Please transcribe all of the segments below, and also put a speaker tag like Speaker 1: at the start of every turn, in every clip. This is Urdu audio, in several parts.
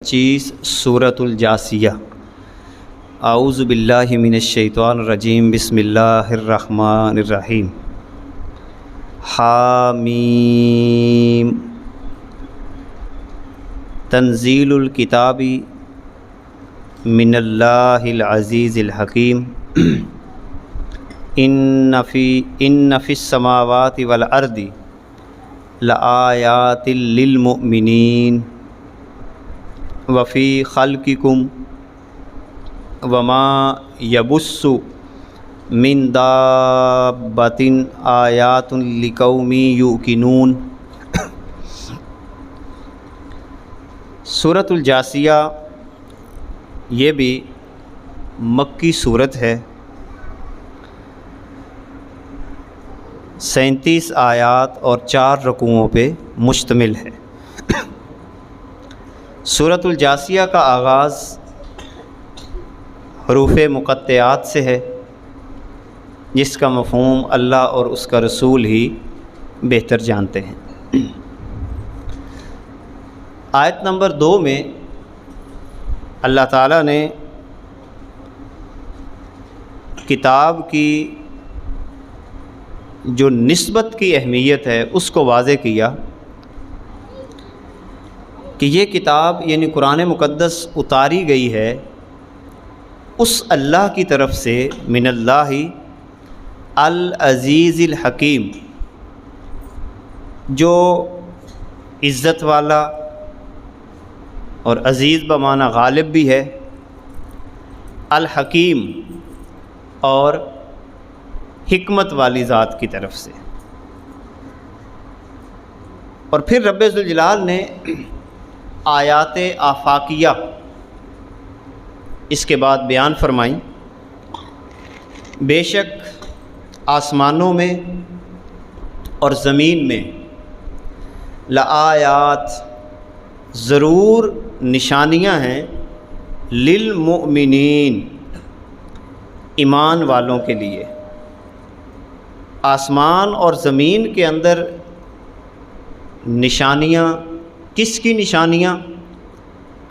Speaker 1: چیز سورۃ الجاثیہ۔ اعوذ باللہ من الشیطان الرجیم، بسم اللہ الرحمن الرحیم۔ حامیم تنزیل الکتاب من اللہ العزیز الحکیم۔ ان فی السماوات والارض لآیات للمؤمنین وفی خلقکم وما یبث من دابۃ آیات لقوم یوقنون۔ سورۃ الجاثیہ یہ بھی مکی صورت ہے، 37 آیات اور 4 رکوعوں پہ مشتمل ہے۔ سورۃ الجاثیہ کا آغاز حروف مقطعات سے ہے، جس کا مفہوم اللہ اور اس کا رسول ہی بہتر جانتے ہیں۔ آیت نمبر 2 میں اللہ تعالیٰ نے کتاب کی جو نسبت کی اہمیت ہے اس کو واضح کیا کہ یہ کتاب یعنی قرآن مقدس اتاری گئی ہے اس اللہ کی طرف سے، من اللہ العزیز الحکیم، جو عزت والا اور عزیز بمعنی غالب بھی ہے، الحکیم اور حکمت والی ذات کی طرف سے۔ اور پھر رب ذوالجلال نے آیات آفاقیہ اس کے بعد بیان فرمائیں۔ بے شک آسمانوں میں اور زمین میں لآیات ضرور نشانیاں ہیں، للمؤمنین ایمان والوں کے لیے۔ آسمان اور زمین کے اندر نشانیاں، کس کی نشانیاں؟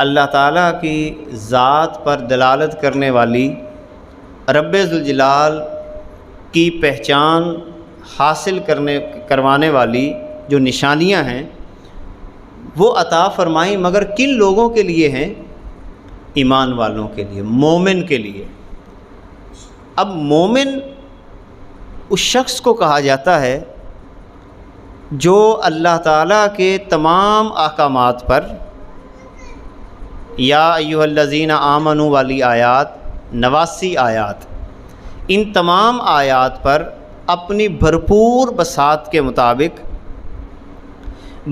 Speaker 1: اللہ تعالیٰ کی ذات پر دلالت کرنے والی، رب ذوالجلال کی پہچان حاصل کروانے والی جو نشانیاں ہیں وہ عطا فرمائیں، مگر کن لوگوں کے لیے ہیں؟ ایمان والوں کے لیے، مومن کے لیے۔ اب مومن اس شخص کو کہا جاتا ہے جو اللہ تعالیٰ کے تمام احکامات پر، یا ایھا الذین آمنوا والی آیات، 89 آیات، ان تمام آیات پر اپنی بھرپور بساط کے مطابق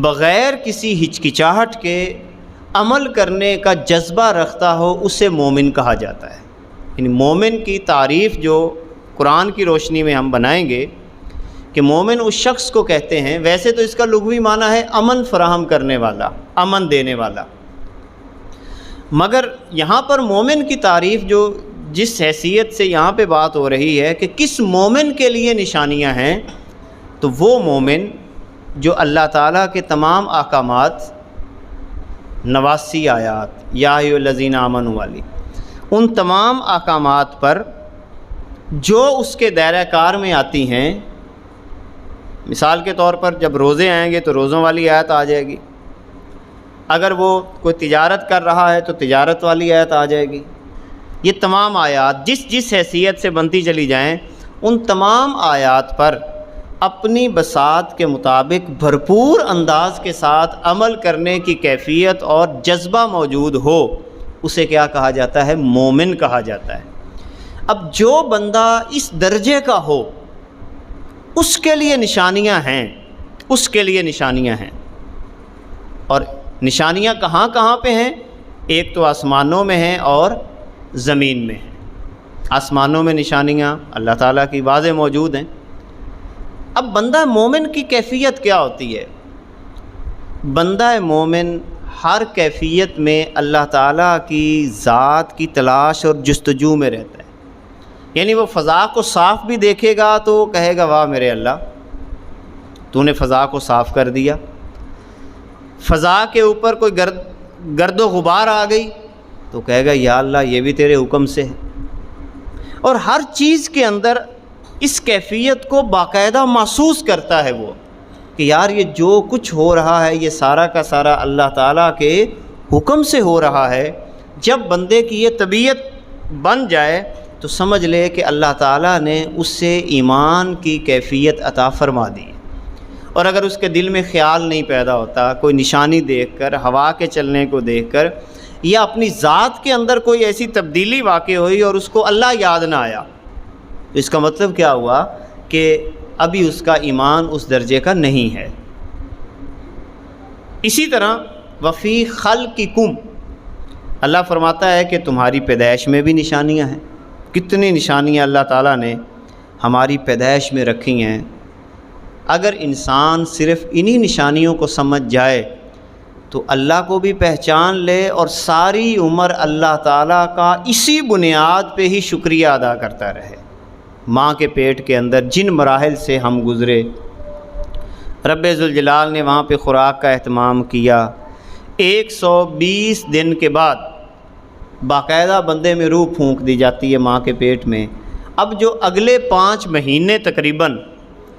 Speaker 1: بغیر کسی ہچکچاہٹ کے عمل کرنے کا جذبہ رکھتا ہو، اسے مومن کہا جاتا ہے۔ یعنی مومن کی تعریف جو قرآن کی روشنی میں ہم بنائیں گے کہ مومن اس شخص کو کہتے ہیں، ویسے تو اس کا لغوی معنی ہے امن فراہم کرنے والا، امن دینے والا، مگر یہاں پر مومن کی تعریف جو جس حیثیت سے یہاں پہ بات ہو رہی ہے کہ کس مومن کے لیے نشانیاں ہیں، تو وہ مومن جو اللہ تعالیٰ کے تمام احکامات، 89 آیات یا ایھا الذین آمنوا والی، ان تمام احکامات پر جو اس کے دائرہ کار میں آتی ہیں، مثال کے طور پر جب روزے آئیں گے تو روزوں والی آیت آ جائے گی، اگر وہ کوئی تجارت کر رہا ہے تو تجارت والی آیت آ جائے گی۔ یہ تمام آیات جس حیثیت سے بنتی چلی جائیں، ان تمام آیات پر اپنی بساط کے مطابق بھرپور انداز کے ساتھ عمل کرنے کی کیفیت اور جذبہ موجود ہو، اسے کیا کہا جاتا ہے؟ مومن کہا جاتا ہے۔ اب جو بندہ اس درجے کا ہو اس کے لیے نشانیاں ہیں، اس کے لیے نشانیاں ہیں۔ اور نشانیاں کہاں کہاں پہ ہیں؟ ایک تو آسمانوں میں ہیں اور زمین میں ہیں۔ آسمانوں میں نشانیاں اللہ تعالیٰ کی واضح موجود ہیں۔ اب بندہ مومن کی کیفیت کیا ہوتی ہے؟ بندہ مومن ہر کیفیت میں اللہ تعالیٰ کی ذات کی تلاش اور جستجو میں رہتا ہے۔ یعنی وہ فضا کو صاف بھی دیکھے گا تو وہ کہے گا واہ میرے اللہ، تو نے فضا کو صاف کر دیا۔ فضا کے اوپر کوئی گرد و غبار آ گئی تو کہے گا یا اللہ یہ بھی تیرے حکم سے ہے۔ اور ہر چیز کے اندر اس کیفیت کو باقاعدہ محسوس کرتا ہے وہ کہ یار یہ جو کچھ ہو رہا ہے یہ سارا کا سارا اللہ تعالیٰ کے حکم سے ہو رہا ہے۔ جب بندے کی یہ طبیعت بن جائے تو سمجھ لے کہ اللہ تعالیٰ نے اس سے ایمان کی کیفیت عطا فرما دی۔ اور اگر اس کے دل میں خیال نہیں پیدا ہوتا، کوئی نشانی دیکھ کر، ہوا کے چلنے کو دیکھ کر، یا اپنی ذات کے اندر کوئی ایسی تبدیلی واقع ہوئی اور اس کو اللہ یاد نہ آیا، تو اس کا مطلب کیا ہوا کہ ابھی اس کا ایمان اس درجے کا نہیں ہے۔ اسی طرح وفی خلقکم، اللہ فرماتا ہے کہ تمہاری پیدائش میں بھی نشانیاں ہیں۔ کتنی نشانیاں اللہ تعالیٰ نے ہماری پیدائش میں رکھی ہیں۔ اگر انسان صرف انہی نشانیوں کو سمجھ جائے تو اللہ کو بھی پہچان لے اور ساری عمر اللہ تعالیٰ کا اسی بنیاد پہ ہی شکریہ ادا کرتا رہے۔ ماں کے پیٹ کے اندر جن مراحل سے ہم گزرے، رب ذوالجلال نے وہاں پہ خوراک کا اہتمام کیا، 120 دن کے بعد باقاعدہ بندے میں روح پھونک دی جاتی ہے ماں کے پیٹ میں۔ اب جو اگلے 5 مہینے تقریباً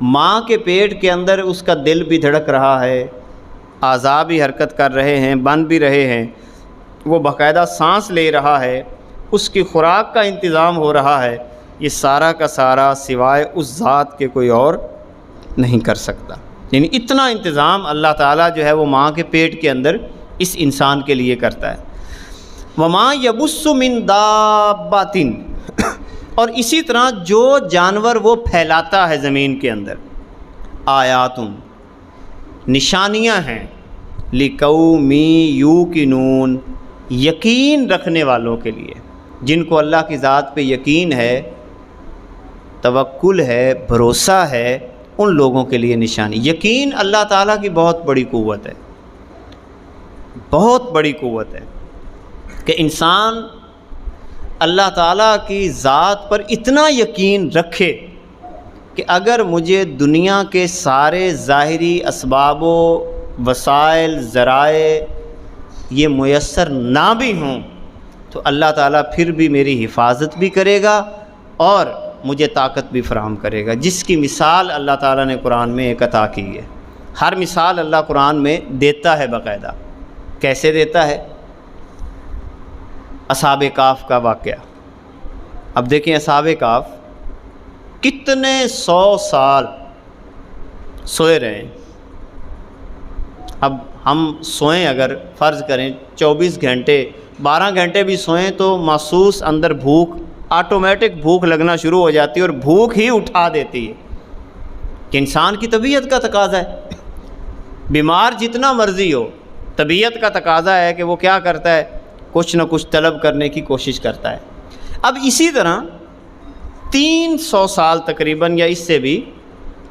Speaker 1: ماں کے پیٹ کے اندر اس کا دل بھی دھڑک رہا ہے، اعضاء بھی حرکت کر رہے ہیں، بن بھی رہے ہیں، وہ باقاعدہ سانس لے رہا ہے، اس کی خوراک کا انتظام ہو رہا ہے، یہ سارا کا سارا سوائے اس ذات کے کوئی اور نہیں کر سکتا۔ یعنی اتنا انتظام اللہ تعالیٰ جو ہے وہ ماں کے پیٹ کے اندر اس انسان کے لیے کرتا ہے۔ وَمَا يَبُثُّ مِن دَابَّةٍ، اور اسی طرح جو جانور وہ پھیلاتا ہے زمین کے اندر، آیاتٌ، نشانیاں ہیں، لِقَوْمٍ یُوقِنُونَ، یقین رکھنے والوں کے لیے، جن کو اللہ کی ذات پہ یقین ہے، توکل ہے، بھروسہ ہے، ان لوگوں کے لیے نشانی۔ یقین اللہ تعالیٰ کی بہت بڑی قوت ہے، بہت بڑی قوت ہے کہ انسان اللہ تعالیٰ کی ذات پر اتنا یقین رکھے کہ اگر مجھے دنیا کے سارے ظاہری اسباب و وسائل، ذرائع یہ میسر نہ بھی ہوں تو اللہ تعالیٰ پھر بھی میری حفاظت بھی کرے گا اور مجھے طاقت بھی فراہم کرے گا، جس کی مثال اللہ تعالیٰ نے قرآن میں ایک عطا کی ہے۔ ہر مثال اللہ قرآن میں دیتا ہے باقاعدہ۔ کیسے دیتا ہے؟ اصحاب کہف کا واقعہ۔ اب دیکھیں اصحاب کہف کتنے 100 سال سوئے رہے ہیں۔ اب ہم سوئیں، اگر فرض کریں 24 گھنٹے 12 گھنٹے بھی سوئیں تو محسوس اندر بھوک، آٹومیٹک بھوک لگنا شروع ہو جاتی ہے اور بھوک ہی اٹھا دیتی ہے کہ انسان کی طبیعت کا تقاضا ہے۔ بیمار جتنا مرضی ہو، طبیعت کا تقاضا ہے کہ وہ کیا کرتا ہے، کچھ نہ کچھ طلب کرنے کی کوشش کرتا ہے۔ اب اسی طرح 300 سال تقریباً یا اس سے بھی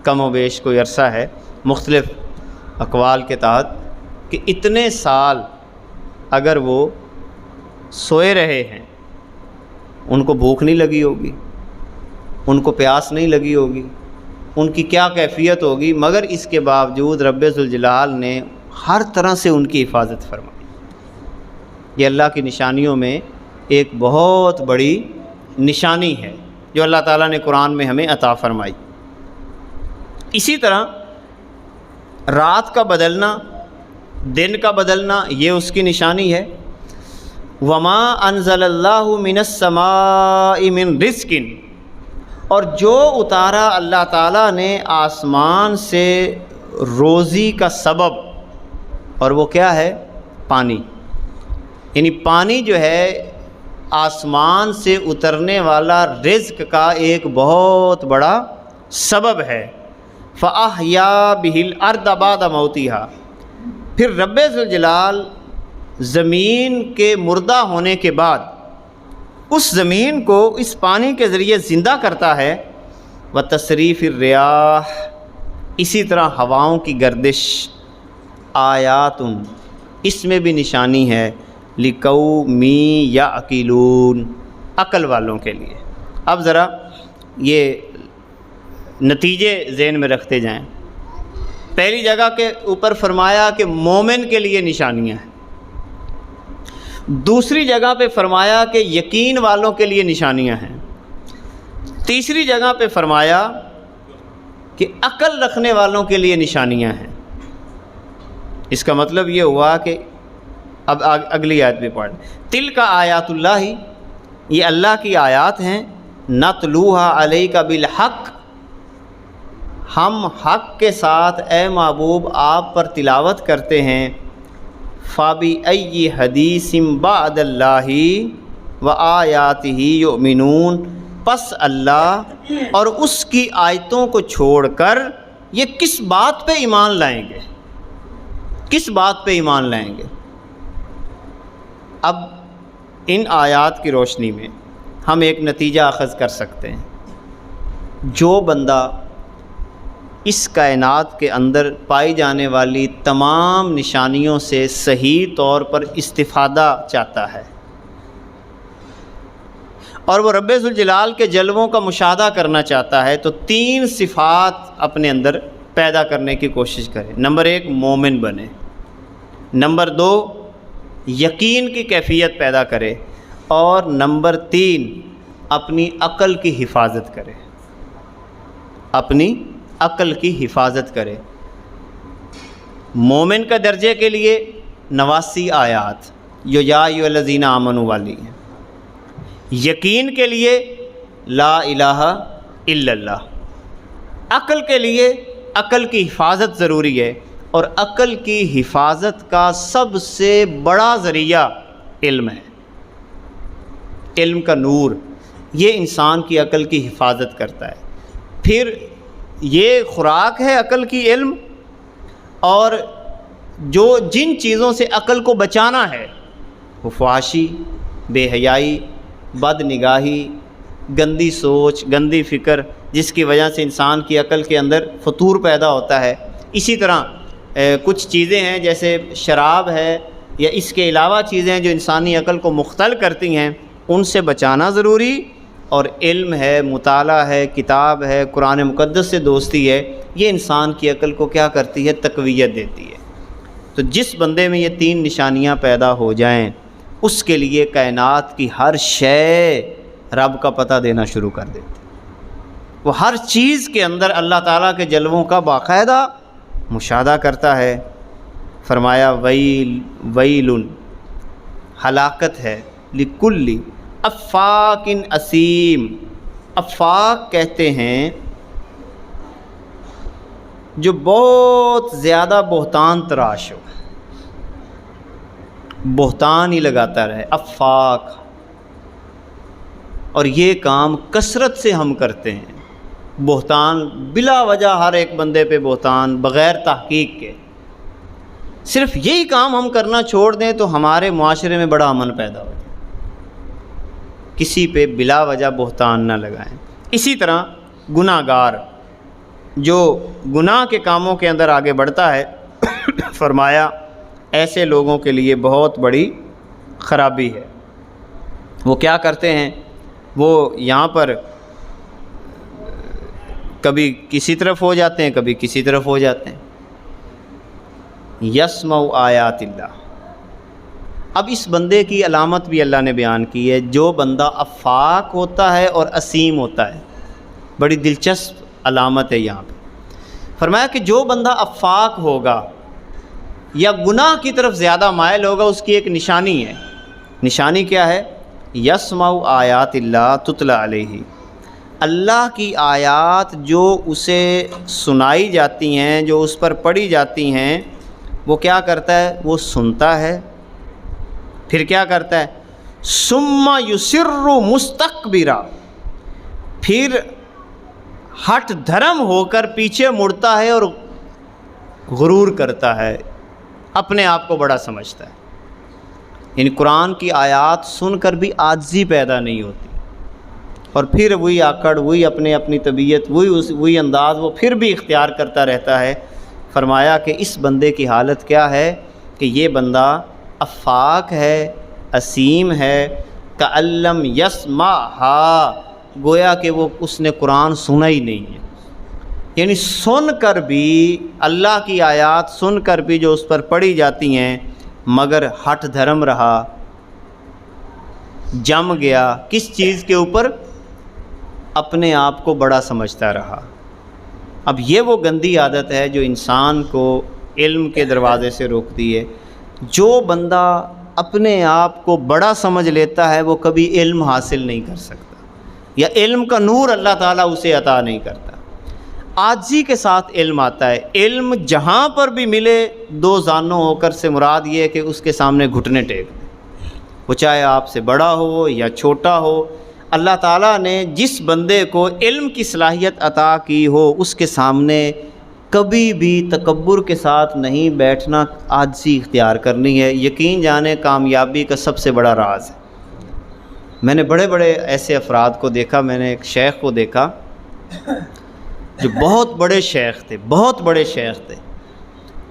Speaker 1: کم و بیش کوئی عرصہ ہے، مختلف اقوال کے تحت، کہ اتنے سال اگر وہ سوئے رہے ہیں، ان کو بھوک نہیں لگی ہوگی، ان کو پیاس نہیں لگی ہوگی، ان کی کیا کیفیت ہوگی، مگر اس کے باوجود رب ذوالجلال نے ہر طرح سے ان کی حفاظت فرمائی۔ یہ اللہ کی نشانیوں میں ایک بہت بڑی نشانی ہے جو اللہ تعالیٰ نے قرآن میں ہمیں عطا فرمائی۔ اسی طرح رات کا بدلنا، دن کا بدلنا، یہ اس کی نشانی ہے۔ وَمَا أَنزَلَ اللَّهُ مِنَ السَّمَاءِ مِن رِزْقٍ، اور جو اتارا اللہ تعالیٰ نے آسمان سے روزی کا سبب، اور وہ کیا ہے؟ پانی۔ یعنی پانی جو ہے آسمان سے اترنے والا رزق کا ایک بہت بڑا سبب ہے۔ فَأَحْيَا بِهِ الْأَرْضَ بَعْدَ مَوْتِهَا، پھر رب ذوالجلال زمین کے مردہ ہونے کے بعد اس زمین کو اس پانی کے ذریعے زندہ کرتا ہے۔ وَتَصْرِيفِ الرِّيَاحِ، اسی طرح ہواؤں کی گردش، آیات، اس میں بھی نشانی ہے، لِقَوْمٍ یعقلون، عقل والوں کے لیے۔ اب ذرا یہ نتیجے ذہن میں رکھتے جائیں۔ پہلی جگہ کے اوپر فرمایا کہ مومن کے لیے نشانیاں ہیں، دوسری جگہ پہ فرمایا کہ یقین والوں کے لیے نشانیاں ہیں، تیسری جگہ پہ فرمایا کہ عقل رکھنے والوں کے لیے نشانیاں ہیں۔ اس کا مطلب یہ ہوا کہ اب اگلی آیت بھی پڑھ، تلک آیات اللہ، یہ اللہ کی آیات ہیں، نتلوہا علیک بالحق، ہم حق کے ساتھ اے محبوب آپ پر تلاوت کرتے ہیں، فَبِأَيِّ حَدِيثٍ بَعْدَ اللَّهِ وَآيَاتِهِ يُؤْمِنُونَ، پس اللہ اور اس کی آیتوں کو چھوڑ کر یہ کس بات پہ ایمان لائیں گے، کس بات پہ ایمان لائیں گے؟ اب ان آیات کی روشنی میں ہم ایک نتیجہ اخذ کر سکتے ہیں، جو بندہ اس کائنات کے اندر پائی جانے والی تمام نشانیوں سے صحیح طور پر استفادہ چاہتا ہے اور وہ رب ذوالجلال کے جلووں کا مشاہدہ کرنا چاہتا ہے، تو 3 صفات اپنے اندر پیدا کرنے کی کوشش کرے۔ نمبر 1 مومن بنے، نمبر 2 یقین کی کیفیت پیدا کرے، اور نمبر 3 اپنی عقل کی حفاظت کرے، اپنی عقل کی حفاظت کرے۔ مومن کا درجے کے لیے 89 آیات جو یا ایھا الذین آمنوا والی ہیں، یقین کے لیے لا الہ الا اللہ، عقل کے لیے عقل کی حفاظت ضروری ہے، اور عقل کی حفاظت کا سب سے بڑا ذریعہ علم ہے، علم کا نور، یہ انسان کی عقل کی حفاظت کرتا ہے۔ پھر یہ خوراک ہے عقل کی علم، اور جو جن چیزوں سے عقل کو بچانا ہے وہ فحاشی، بے حیائی، بد نگاہی، گندی سوچ، گندی فکر، جس کی وجہ سے انسان کی عقل کے اندر فطور پیدا ہوتا ہے۔ اسی طرح کچھ چیزیں ہیں جیسے شراب ہے یا اس کے علاوہ چیزیں ہیں جو انسانی عقل کو مختل کرتی ہیں، ان سے بچانا ضروری، اور علم ہے، مطالعہ ہے، کتاب ہے، قرآن مقدس سے دوستی ہے، یہ انسان کی عقل کو کیا کرتی ہے؟ تقویت دیتی ہے۔ تو جس بندے میں یہ 3 نشانیاں پیدا ہو جائیں، اس کے لیے کائنات کی ہر شے رب کا پتہ دینا شروع کر دیتی، وہ ہر چیز کے اندر اللہ تعالیٰ کے جلووں کا باقاعدہ مشاہدہ کرتا ہے۔ فرمایا ویل ہلاکت ہے لکل افاک اسیم، افاک کہتے ہیں جو بہت زیادہ بہتان تراش ہو، بہتان ہی لگاتا رہے، افاک، اور یہ کام کثرت سے ہم کرتے ہیں، بہتان بلا وجہ، ہر ایک بندے پہ بہتان بغیر تحقیق کے، صرف یہی کام ہم کرنا چھوڑ دیں تو ہمارے معاشرے میں بڑا امن پیدا ہو جائے، کسی پہ بلا وجہ بہتان نہ لگائیں۔ اسی طرح گناہ گار جو گناہ کے کاموں کے اندر آگے بڑھتا ہے، فرمایا ایسے لوگوں کے لیے بہت بڑی خرابی ہے۔ وہ کیا کرتے ہیں؟ وہ یہاں پر کبھی کسی طرف ہو جاتے ہیں، کبھی کسی طرف ہو جاتے ہیں۔ یسمع آیات اللہ، اب اس بندے کی علامت بھی اللہ نے بیان کی ہے، جو بندہ افاک ہوتا ہے اور اسیم ہوتا ہے، بڑی دلچسپ علامت ہے یہاں پہ۔ فرمایا کہ جو بندہ افاک ہوگا یا گناہ کی طرف زیادہ مائل ہوگا، اس کی ایک نشانی ہے۔ نشانی کیا ہے؟ یسمع آیات اللہ تتلی علیہ، اللہ کی آیات جو اسے سنائی جاتی ہیں، جو اس پر پڑھی جاتی ہیں، وہ کیا کرتا ہے؟ وہ سنتا ہے، پھر کیا کرتا ہے؟ ثم یصر مستکبرا، پھر ہٹ دھرم ہو کر پیچھے مڑتا ہے اور غرور کرتا ہے، اپنے آپ کو بڑا سمجھتا ہے۔ یعنی قرآن کی آیات سن کر بھی عاجزی پیدا نہیں ہوتی، اور پھر وہی آکڑ، وہی اپنی طبیعت، وہی انداز وہ پھر بھی اختیار کرتا رہتا ہے۔ فرمایا کہ اس بندے کی حالت کیا ہے؟ کہ یہ بندہ افاک ہے، اسیم ہے، کألم یسمعھا، گویا کہ وہ اس نے قرآن سنا ہی نہیں ہے، یعنی سن کر بھی، اللہ کی آیات سن کر بھی جو اس پر پڑھی جاتی ہیں، مگر ہٹ دھرم رہا، جم گیا کس چیز کے اوپر؟ اپنے آپ کو بڑا سمجھتا رہا۔ اب یہ وہ گندی عادت ہے جو انسان کو علم کے دروازے سے روکتی ہے۔ جو بندہ اپنے آپ کو بڑا سمجھ لیتا ہے وہ کبھی علم حاصل نہیں کر سکتا، یا علم کا نور اللہ تعالیٰ اسے عطا نہیں کرتا۔ عاجزی کے ساتھ علم آتا ہے۔ علم جہاں پر بھی ملے دو زانوں ہو کر سے مراد یہ ہے کہ اس کے سامنے گھٹنے ٹیک دیں، وہ چاہے آپ سے بڑا ہو یا چھوٹا ہو۔ اللہ تعالیٰ نے جس بندے کو علم کی صلاحیت عطا کی ہو اس کے سامنے کبھی بھی تکبر کے ساتھ نہیں بیٹھنا، عاجزی اختیار کرنی ہے۔ یقین جانے کامیابی کا سب سے بڑا راز ہے۔ میں نے بڑے بڑے ایسے افراد کو دیکھا۔ میں نے ایک شیخ کو دیکھا جو بہت بڑے شیخ تھے، بہت بڑے شیخ تھے۔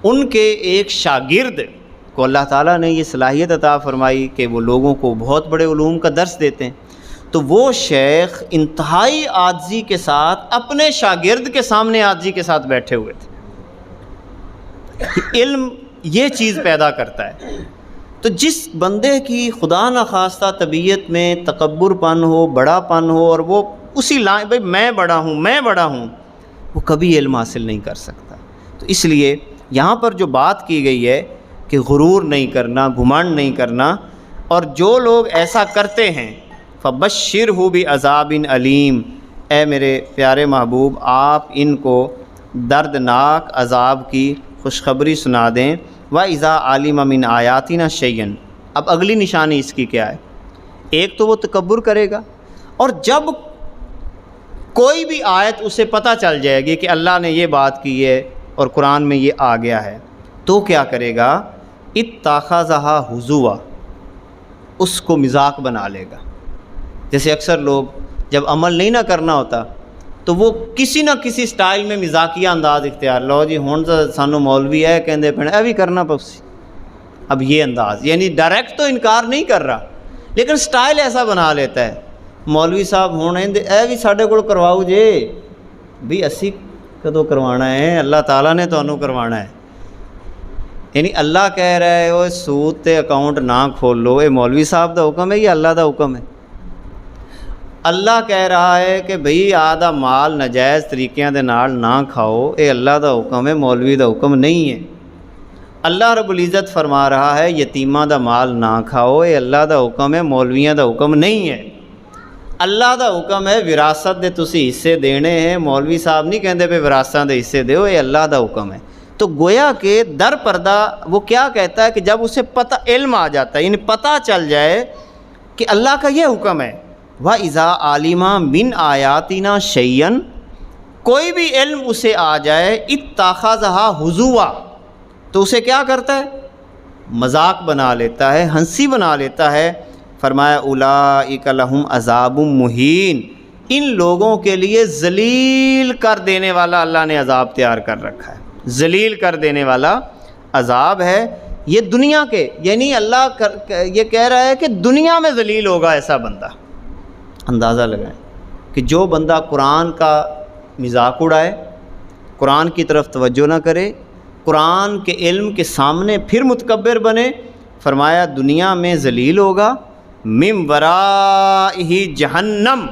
Speaker 1: ان کے ایک شاگرد کو اللہ تعالیٰ نے یہ صلاحیت عطا فرمائی کہ وہ لوگوں کو بہت بڑے علوم کا درس دیتے ہیں۔ تو وہ شیخ انتہائی عاجزی کے ساتھ اپنے شاگرد کے سامنے عاجزی کے ساتھ بیٹھے ہوئے تھے۔ علم یہ چیز پیدا کرتا ہے۔ تو جس بندے کی خدا نخواستہ طبیعت میں تکبر پن ہو، بڑا پن ہو، اور وہ اسی لائن بھائی میں بڑا ہوں میں بڑا ہوں، وہ کبھی علم حاصل نہیں کر سکتا۔ تو اس لیے یہاں پر جو بات کی گئی ہے کہ غرور نہیں کرنا، گھمنڈ نہیں کرنا، اور جو لوگ ایسا کرتے ہیں فَبَشِّرْهُ بِعَذَابٍ عَلِيمٍ، اے میرے پیارے محبوب آپ ان کو دردناک عذاب کی خوشخبری سنا دیں۔ وَإِذَا عَلِمَ مِنْ آيَاتِنَا شَيْئًا، اب اگلی نشانی اس کی کیا ہے؟ ایک تو وہ تکبر کرے گا، اور جب کوئی بھی آیت اسے پتہ چل جائے گی کہ اللہ نے یہ بات کی ہے اور قرآن میں یہ آ گیا ہے، تو کیا کرے گا؟ اتخذها ہزوا، اس کو مذاق بنا لے گا۔ جیسے اکثر لوگ جب عمل نہیں نہ کرنا ہوتا تو وہ کسی نہ کسی سٹائل میں مذاقیہ انداز اختیار، لو جی ہون تو سانو مولوی ہے کہندے پڑے اے بھی کرنا پوسی، اب یہ انداز، یعنی ڈائریکٹ تو انکار نہیں کر رہا لیکن سٹائل ایسا بنا لیتا ہے، مولوی صاحب ہونے اے بھی ساڈے کول کرواؤ جے، بھی اسی کدو کروانا ہے، اللہ تعالیٰ نے تانوں کروانا ہے۔ یعنی اللہ کہہ رہا ہے وہ سود تے اکاؤنٹ نہ کھولو، اے مولوی صاحب دا حکم ہے یا اللہ دا حکم ہے؟ اللہ کہہ رہا ہے کہ بھئی آدھا مال ناجائز طریقیاں دے نال نہ کھاؤ، اے اللہ دا حکم ہے، مولوی دا حکم نہیں ہے۔ اللہ رب العزت فرما رہا ہے یتیماں دا مال نہ کھاؤ، اے اللہ دا حکم ہے، مولویاں دا حکم نہیں ہے۔ اللہ دا حکم ہے وراثت دے تسی حصے دینے ہیں، مولوی صاحب نہیں کہندے پہ وراثتاں دے حصے دیو، اے اللہ دا حکم ہے۔ تو گویا کہ در پردہ وہ کیا کہتا ہے کہ جب اسے پتہ علم آ جاتا ہے، یعنی پتہ چل جائے کہ اللہ کا یہ حکم ہے، وَإِذَا عَلِمَ مِنْ آيَاتِنَا شَيْئًا، کوئی بھی علم اسے آ جائے، اتخذها ہزوا، تو اسے کیا کرتا ہے؟ مذاق بنا لیتا ہے، ہنسی بنا لیتا ہے۔ فرمایا اولئک لہم عذاب مہین، ان لوگوں کے لیے ذلیل کر دینے والا اللہ نے عذاب تیار کر رکھا ہے، ذلیل کر دینے والا عذاب ہے یہ دنیا کے، یعنی اللہ یہ کہہ رہا ہے کہ دنیا میں ذلیل ہوگا ایسا بندہ۔ اندازہ لگائیں کہ جو بندہ قرآن کا مذاق اڑائے، قرآن کی طرف توجہ نہ کرے، قرآن کے علم کے سامنے پھر متکبر بنے، فرمایا دنیا میں ذلیل ہوگا، من ورائہ جہنم،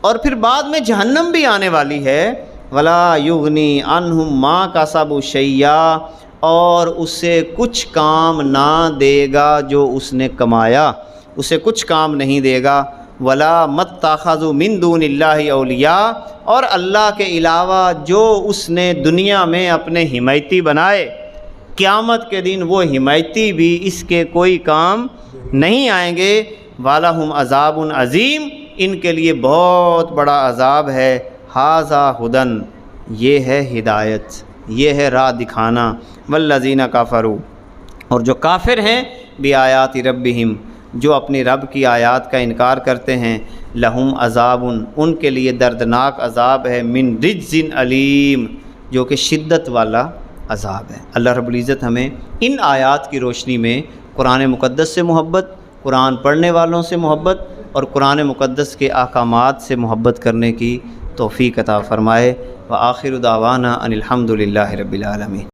Speaker 1: اور پھر بعد میں جہنم بھی آنے والی ہے، ولا یغنی عنہم ما کسبوا شیئا، اور اسے کچھ کام نہ دے گا جو اس نے کمایا، اسے کچھ کام نہیں دے گا۔ ولا متخذوا من دون اللہ اولیاء، اور اللہ کے علاوہ جو اس نے دنیا میں اپنے حمایتی بنائے، قیامت کے دن وہ حمایتی بھی اس کے کوئی کام نہیں آئیں گے۔ وَلَهُمْ عَذَابٌ عَظِيمٌ، ان کے لیے بہت بڑا عذاب ہے۔ ھذا ھدن، یہ ہے ہدایت، یہ ہے راہ دکھانا۔ وَالَّذِينَ كَفَرُوا، اور جو کافر ہیں، بِآيَاتِ رَبِّهِمْ، جو اپنی رب کی آیات کا انکار کرتے ہیں، لہم عذاب، ان کے لیے دردناک عذاب ہے، من رجز علیم، جو کہ شدت والا عذاب ہے۔ اللہ رب العزت ہمیں ان آیات کی روشنی میں قرآن مقدس سے محبت، قرآن پڑھنے والوں سے محبت، اور قرآن مقدس کے احکامات سے محبت کرنے کی توفیق عطا فرمائے۔ وآخر دعوانا ان الحمد للہ رب العالمین۔